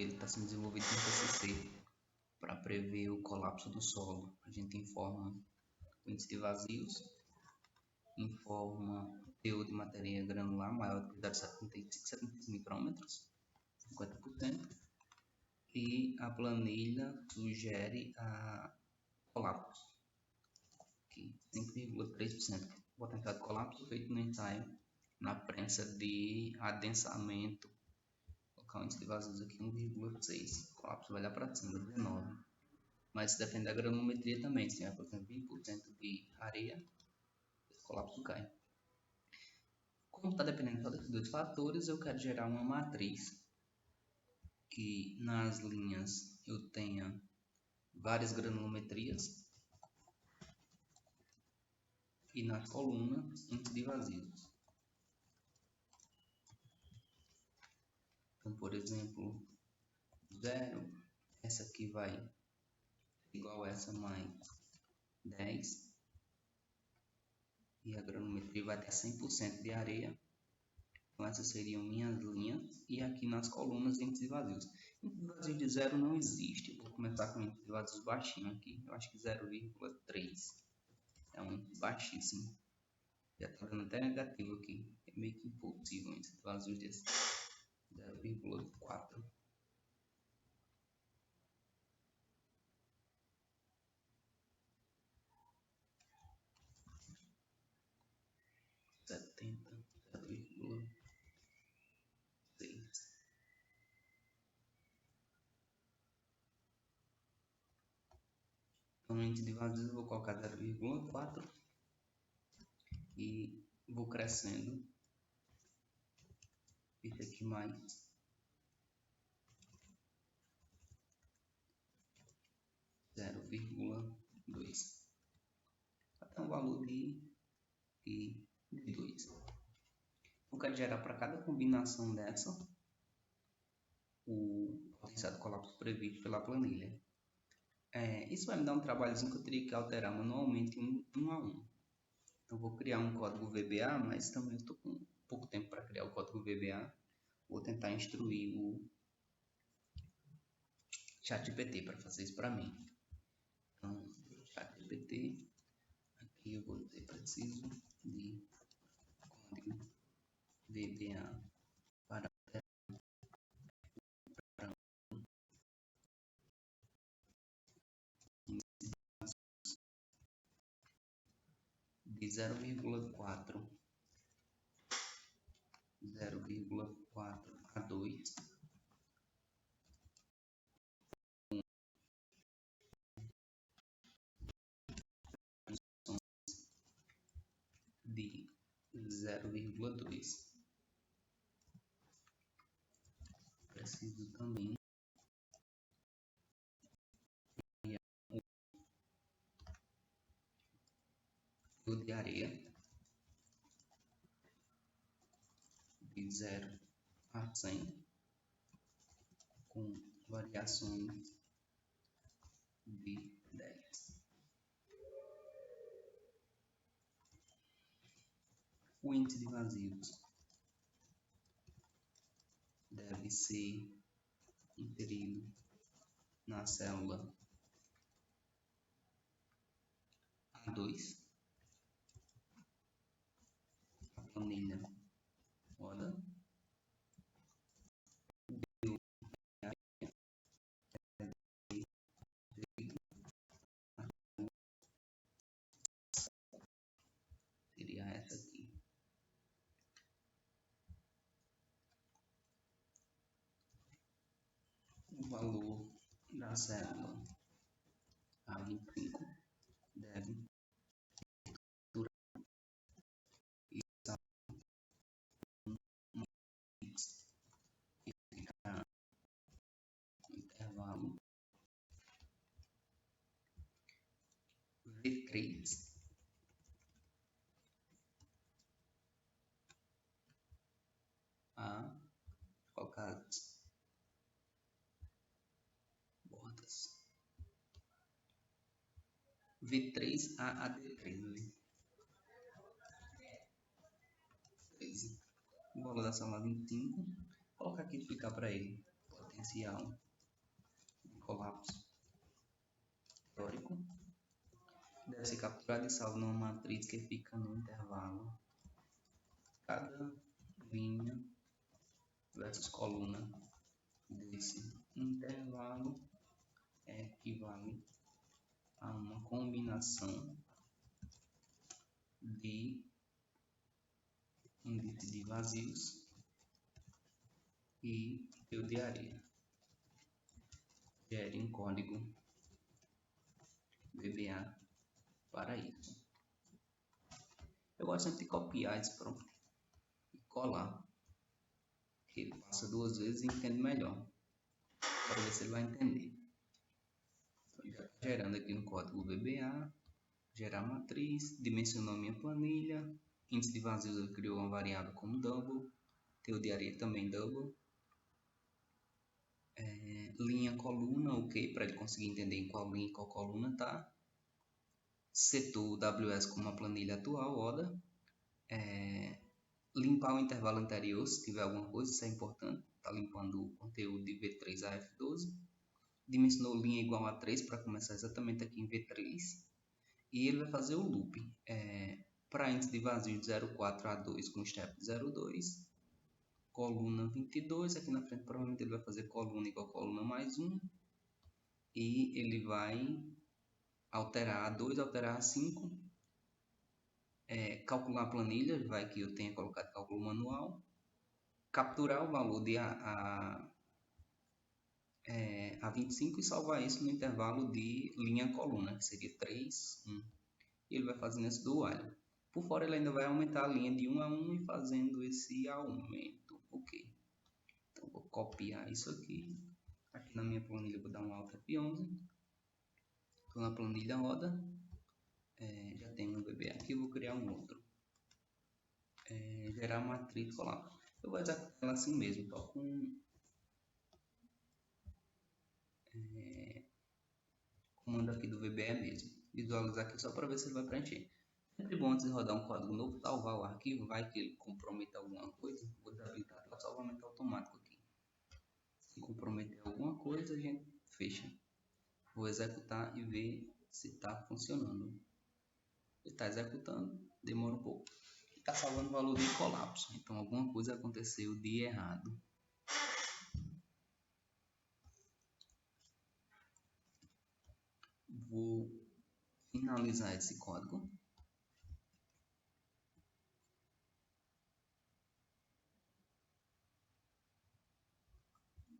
ele está sendo desenvolvido no TCC para prever o colapso do solo. A gente informa o índice de vazios, informa o teor de matéria granular maior do que 75 micrômetros, 50%, e a planilha sugere a colapso, aqui 5,3%. O potencial de colapso feito no ensaio na prensa de adensamento, o índice de vazios aqui 1,6, o colapso vai lá para cima, 19. Mas depende da granulometria também, se tiver, por exemplo, 20% de areia, esse colapso cai. Como está dependendo só desses dois fatores, eu quero gerar uma matriz que nas linhas eu tenha várias granulometrias e nas colunas índice de vazios. Então, por exemplo, 0, essa aqui vai igual a essa mais 10, e a granulometria vai ter 100% de areia. Então essas seriam minhas linhas, e aqui nas colunas índice de vazios. Índice de vazios de 0 não existe, eu vou começar com índice de vazios baixinho aqui, eu acho que 0,3 é um índice baixíssimo, já está dando até negativo aqui, é meio que impossível um índice de vazios desse, 0,4. Então, no índice de vazios eu vou colocar 0,4 e vou crescendo. Fica aqui mais 0,2 até um valor de 2. Eu quero gerar para cada combinação dessa o potencial de colapso previsto pela planilha. Isso vai me dar um trabalhozinho que eu teria que alterar manualmente um a um. Então vou criar um código VBA, mas também estou com pouco tempo para criar o código VBA. Vou tentar instruir o ChatGPT para fazer isso para mim. Então, ChatGPT, aqui eu vou dizer preciso de código VBA para de 0,4 a 2 de 0,2. Preciso também o de areia de 0 a 100 com variações de 10. O índice de vazios deve ser inserido na célula A2. A planilha roda. Seria essa aqui. O valor da célula A25 deve intervalo V3 a colocar bordas V3 a AD13. O valor da célula 25, vou colocar aqui explicar para ele. Pode potencial de colapso teórico deve ser capturado e salvo numa matriz que fica no intervalo cada linha versus coluna desse intervalo equivale a uma combinação de índice de vazios e fio de areia. Gere um código VBA para isso. Eu gosto sempre de copiar esse pronto e colar, que ele passa 2 vezes e entende melhor. Para ver se ele vai entender. Então, já está gerando aqui no código VBA, gerar matriz, dimensionou minha planilha, índice de vazios ele criou uma variável como double, teor de areia também double, linha coluna, ok, para ele conseguir entender em qual linha e qual coluna está. Setou o WS como a planilha atual, order. Limpar o intervalo anterior se tiver alguma coisa, isso é importante. Está limpando o conteúdo de V3 a F12. Dimensionou linha igual a 3 para começar exatamente aqui em V3. E ele vai fazer o loop. Para índice de vazio de 0,4 a 2 com step 0,2. Coluna 22. Aqui na frente provavelmente ele vai fazer coluna igual a coluna mais 1. E ele vai alterar a 2, alterar a 5. Calcular a planilha, vai que eu tenha colocado cálculo manual, capturar o valor de a 25 e salvar isso no intervalo de linha-coluna, que seria 3, 1. E ele vai fazendo esse do while. Por fora ele ainda vai aumentar a linha de 1 a 1 e fazendo esse aumento. Ok. Então vou copiar isso aqui. Aqui na minha planilha eu vou dar um Alt F11. Estou na planilha roda. Já tenho um VBA aqui, vou criar um outro. Gerar matriz colapso. Eu vou executar ela assim mesmo, só com comando aqui do VBA mesmo. Visualizar aqui só para ver se ele vai preencher. Sempre bom antes de rodar um código novo, salvar o arquivo, vai que ele comprometa alguma coisa. Vou desabilitar o salvamento automático aqui. Se comprometer alguma coisa, a gente fecha. Vou executar e ver se está funcionando. Ele está executando, demora um pouco. Está salvando o valor de colapso, então alguma coisa aconteceu de errado. Vou finalizar esse código.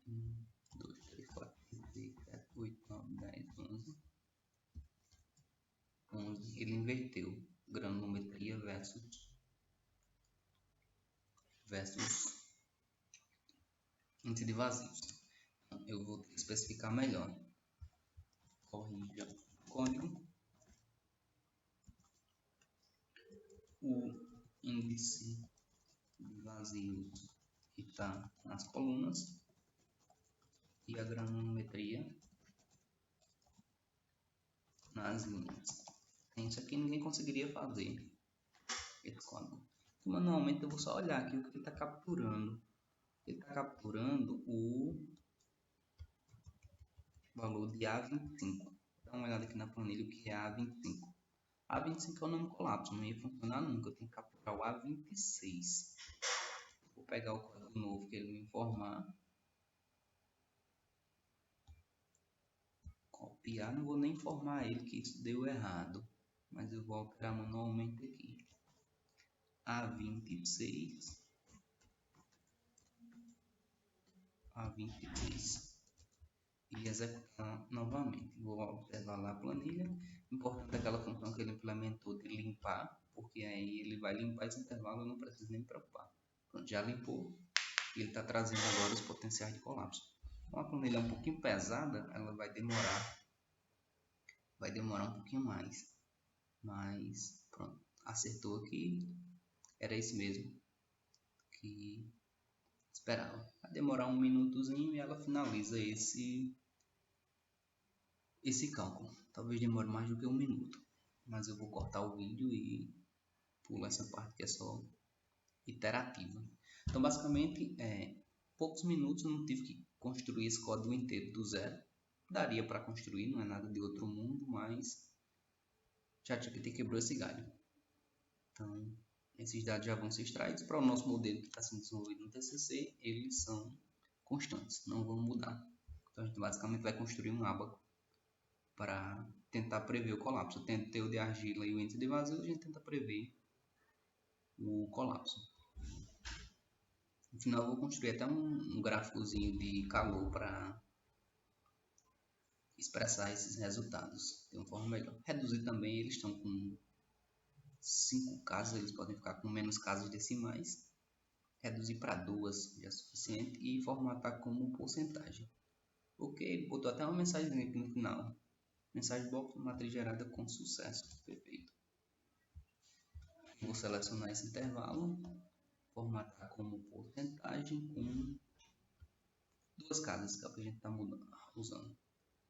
Um, 2, 3, 4, 5, 6, 7, 8, 9, 10, 11. Ele inverteu granulometria versus índice de vazios. Então, eu vou ter que especificar melhor. Corrija o código. O índice de vazios que está nas colunas e a granulometria nas linhas. Isso aqui ninguém conseguiria fazer esse código. Manualmente eu vou só olhar aqui o que ele está capturando. Ele está capturando o valor de A25. Dá uma olhada aqui na planilha o que é A25. A25 é o nome colapso, não ia funcionar nunca. Eu tenho que capturar o A26. Vou pegar o código novo que ele me informar. Copiar, não vou nem informar ele que isso deu errado. Mas eu vou alterar manualmente aqui. A26. A23 e executar novamente. Vou observar lá a planilha. Importante aquela função que ele implementou de limpar, porque aí ele vai limpar esse intervalo, eu não preciso nem me preocupar. Pronto, já limpou. E ele está trazendo agora os potenciais de colapso. Uma planilha um pouquinho pesada, ela vai demorar um pouquinho mais. Mas pronto, acertou aqui. Era isso mesmo que esperava. Vai demorar um minutozinho e ela finaliza esse cálculo. Talvez demore mais do que um minuto, mas eu vou cortar o vídeo e pular essa parte que é só iterativa. Então basicamente poucos minutos, não tive que construir esse código inteiro do zero. Daria para construir, não é nada de outro mundo, mas ChatGPT quebrou esse galho. Então, esses dados já vão ser extraídos para o nosso modelo que está sendo desenvolvido no TCC, eles são constantes, não vão mudar. Então, a gente basicamente vai construir um ábaco para tentar prever o colapso. Tendo o teor de argila e o índice de vazio, a gente tenta prever o colapso. No final, eu vou construir até um gráficozinho de calor para expressar esses resultados de uma forma melhor. Reduzir também, eles estão com 5 casas, eles podem ficar com menos casas decimais. Reduzir para 2 já é suficiente e formatar como porcentagem. Ok, ele botou até uma mensagem aqui no final. Mensagem boa, matriz gerada com sucesso. Perfeito. Vou selecionar esse intervalo, formatar como porcentagem com 2 casas, que é o que a gente está usando.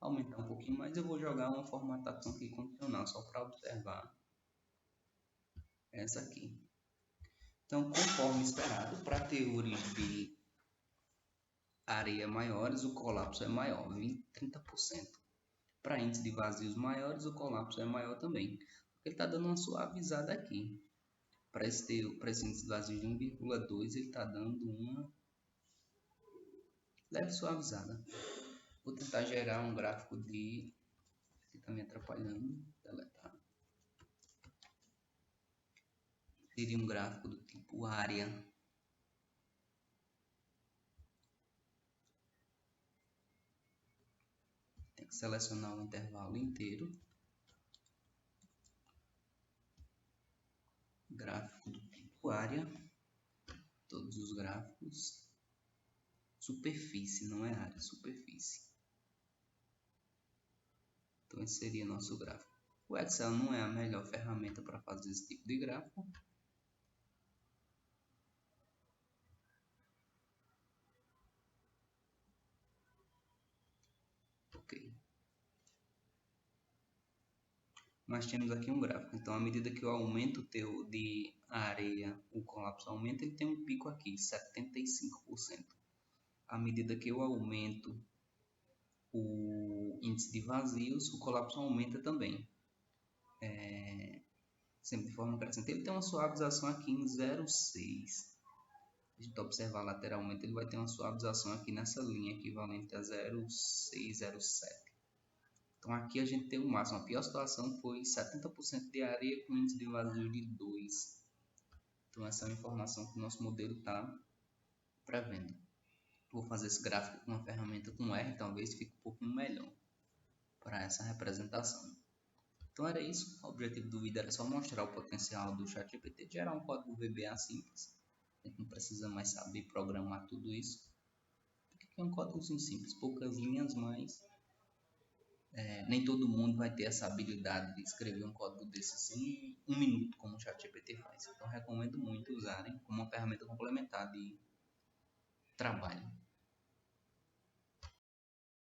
Aumentar um pouquinho mais, eu vou jogar uma formatação aqui condicional, só para observar essa aqui. Então, conforme esperado, para teores de areia maiores, o colapso é maior, 30%. Para índice de vazios maiores, o colapso é maior também. Ele está dando uma suavizada aqui. Para esse índice de vazios de 1,2, ele está dando uma leve suavizada. Vou tentar gerar um gráfico de... Aqui está me atrapalhando. Deletar. Seria um gráfico do tipo área. Tem que selecionar o intervalo inteiro. Gráfico do tipo área. Todos os gráficos. Superfície, não é área, superfície. Então esse seria nosso gráfico. O Excel não é a melhor ferramenta para fazer esse tipo de gráfico. Ok. Mas temos aqui um gráfico. Então, à medida que eu aumento o teor de areia, o colapso aumenta, ele tem um pico aqui, 75%. À medida que eu aumento o índice de vazios, o colapso aumenta também. Sempre de forma crescente. Ele tem uma suavização aqui em 0,6. A gente observar lateralmente, ele vai ter uma suavização aqui nessa linha equivalente a 0,607. Então aqui a gente tem o máximo. A pior situação foi 70% de areia com índice de vazio de 2. Então essa é uma informação que o nosso modelo está prevendo. Vou fazer esse gráfico com uma ferramenta com R, talvez fique um pouquinho melhor para essa representação. Então era isso. O objetivo do vídeo era só mostrar o potencial do ChatGPT de gerar um código VBA simples. A gente não precisa mais saber programar tudo isso. Porque é um código simples, poucas linhas, mas nem todo mundo vai ter essa habilidade de escrever um código desses em 1 minuto, como o ChatGPT faz. Então recomendo muito usarem como uma ferramenta complementar de trabalho.